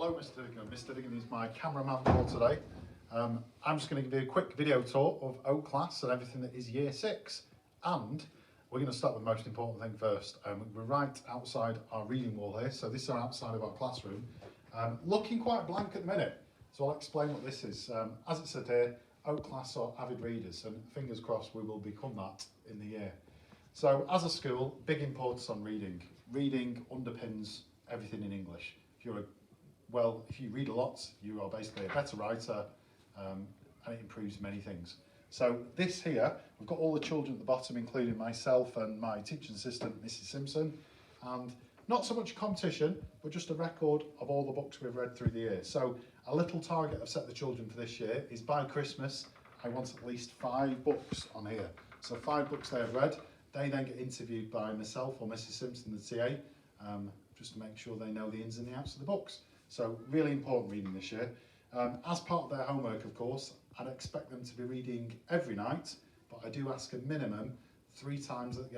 Hello Mr. Dignan. Mr. Dignan is my cameraman for today. I'm just going to give you a quick video tour of Oak Class and everything that is Year 6. And we're going to start with the most important thing first. We're right outside our reading wall here, so this is outside of our classroom. Looking quite blank at the minute, so I'll explain what this is. As it said here, Oak Class are avid readers, and fingers crossed we will become that in the year. So as a school, big importance on reading. Reading underpins everything in English. If you read a lot, you are basically a better writer, and it improves many things. So this here, we've got all the children at the bottom, including myself and my teaching assistant, Mrs. Simpson, and not so much competition, but just a record of all the books we've read through the year. So a little target I've set the children for this year is by Christmas, I want at least 5 books on here. So 5 books they have read. They then get interviewed by myself or Mrs. Simpson, the TA, just to make sure they know the ins and the outs of the books. So really important reading this year. As part of their homework, of course, I'd expect them to be reading every night, but I do ask a minimum 3 times that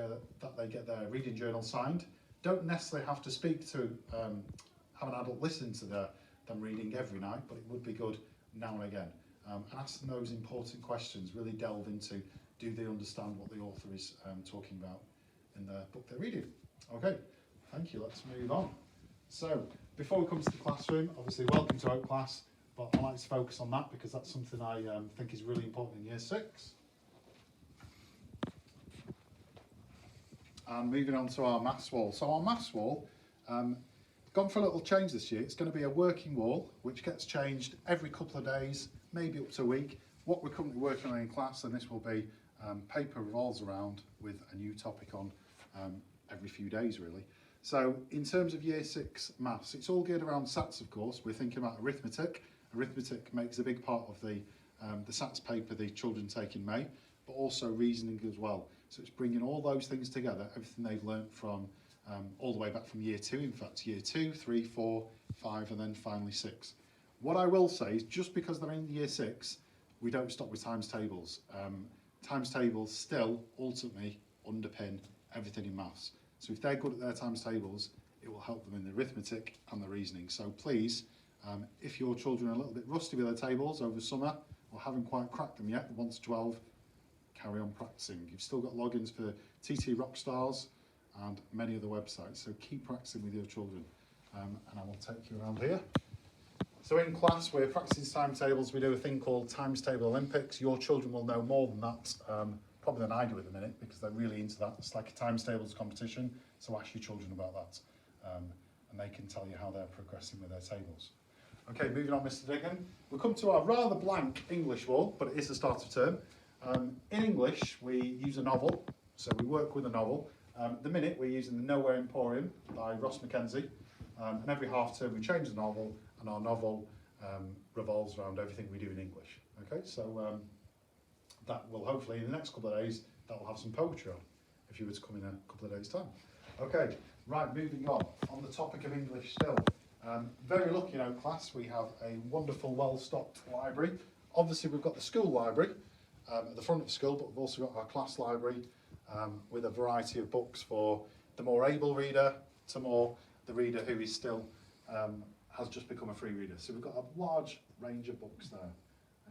they get their reading journal signed. Don't necessarily have to speak to, have an adult listen to them reading every night, but it would be good now and again. And ask them those important questions, really delve into, do they understand what the author is talking about in the book they're reading? Okay, thank you, let's move on. So, before we come to the classroom, obviously welcome to Oak Class, but I like to focus on that because that's something I think is really important in Year 6. And moving on to our maths wall. So our maths wall, gone for a little change this year. It's going to be a working wall, which gets changed every couple of days, maybe up to a week. What we're currently working on in class, and this will be paper revolves around with a new topic on every few days really. So in terms of Year 6 maths, it's all geared around SATs, of course. We're thinking about arithmetic. Arithmetic makes a big part of the SATs paper the children take in May, but also reasoning as well. So it's bringing all those things together, everything they've learnt from all the way back from Year 2, in fact, Year 2, 3, 4, 5, and then finally 6. What I will say is just because they're in Year 6, we don't stop with times tables. Times tables still ultimately underpin everything in maths. So if they're good at their times tables, it will help them in the arithmetic and the reasoning. So please, if your children are a little bit rusty with their tables over summer or haven't quite cracked them yet, 1 to 12, carry on practicing. You've still got logins for TT Rockstars and many other websites, so keep practicing with your children. And I will take you around here. So in class, we're practicing timetables. We do a thing called Times Table Olympics. Your children will know more than that, probably than I do at the minute, because they're really into that. It's like a times tables competition, so ask your children about that. And they can tell you how they're progressing with their tables. Okay, moving on, Mr. Dignan. We'll come to our rather blank English wall, but it is the start of term. In English, we use a novel, so we work with a novel. At the minute, we're using The Nowhere Emporium by Ross Mackenzie. And every half term, we change the novel, and our novel revolves around everything we do in English. Okay, so that will hopefully, in the next couple of days, that will have some poetry on, if you were to come in a couple of days' time. Okay, right, moving on the topic of English still. Very lucky in Oak Class, we have a wonderful, well-stocked library. Obviously, we've got the school library at the front of the school, but we've also got our class library with a variety of books for the more able reader to more the reader who is still has just become a free reader. So we've got a large range of books there.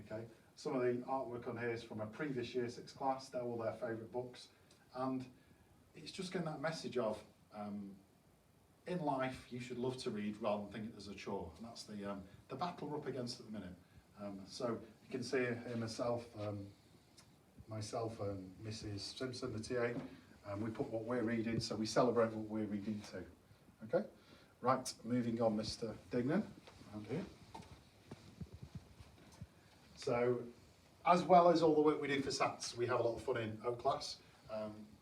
Okay, some of the artwork on here is from a previous Year 6 class. They're all their favourite books, and it's just getting that message of in life you should love to read rather than think it as a chore. And that's the battle we're up against at the minute. So you can see here myself and Mrs. Simpson, the TA. We put what we're reading, so we celebrate what we're reading too. Okay, right, moving on, Mr. Dignan, around here. So, as well as all the work we do for SATs, we have a lot of fun in Oak Class.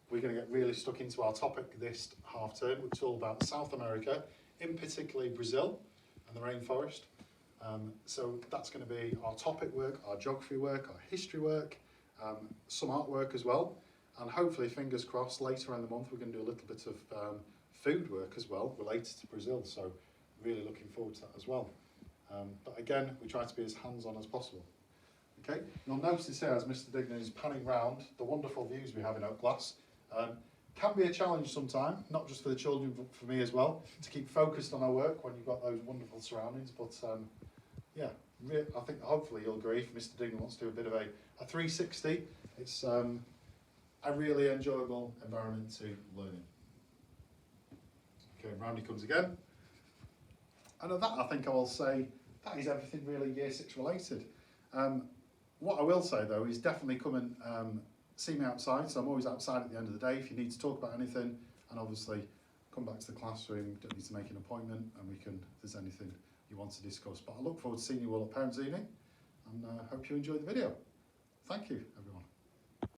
We're going to get really stuck into our topic this half term, which is all about South America, in particular Brazil and the rainforest. So that's going to be our topic work, our geography work, our history work, some artwork as well. And hopefully, fingers crossed, later in the month we're going to do a little bit of food work as well, related to Brazil. So really looking forward to that as well. But again, we try to be as hands-on as possible. Okay, you'll notice here as Mr. Dignan is panning round the wonderful views we have in Oak Class. Can be a challenge sometimes, not just for the children but for me as well, to keep focused on our work when you've got those wonderful surroundings. But yeah, I think hopefully you'll agree if Mr. Dignan wants to do a bit of a 360. It's a really enjoyable environment to learn in. Okay, round he comes again. And at that, I think I will say that is everything really Year 6 related. What I will say though is definitely come and see me outside. So I'm always outside at the end of the day if you need to talk about anything, and obviously come back to the classroom. You don't need to make an appointment, and we can, if there's anything you want to discuss. But I look forward to seeing you all at Parents' Evening, and hope you enjoyed the video. Thank you, everyone.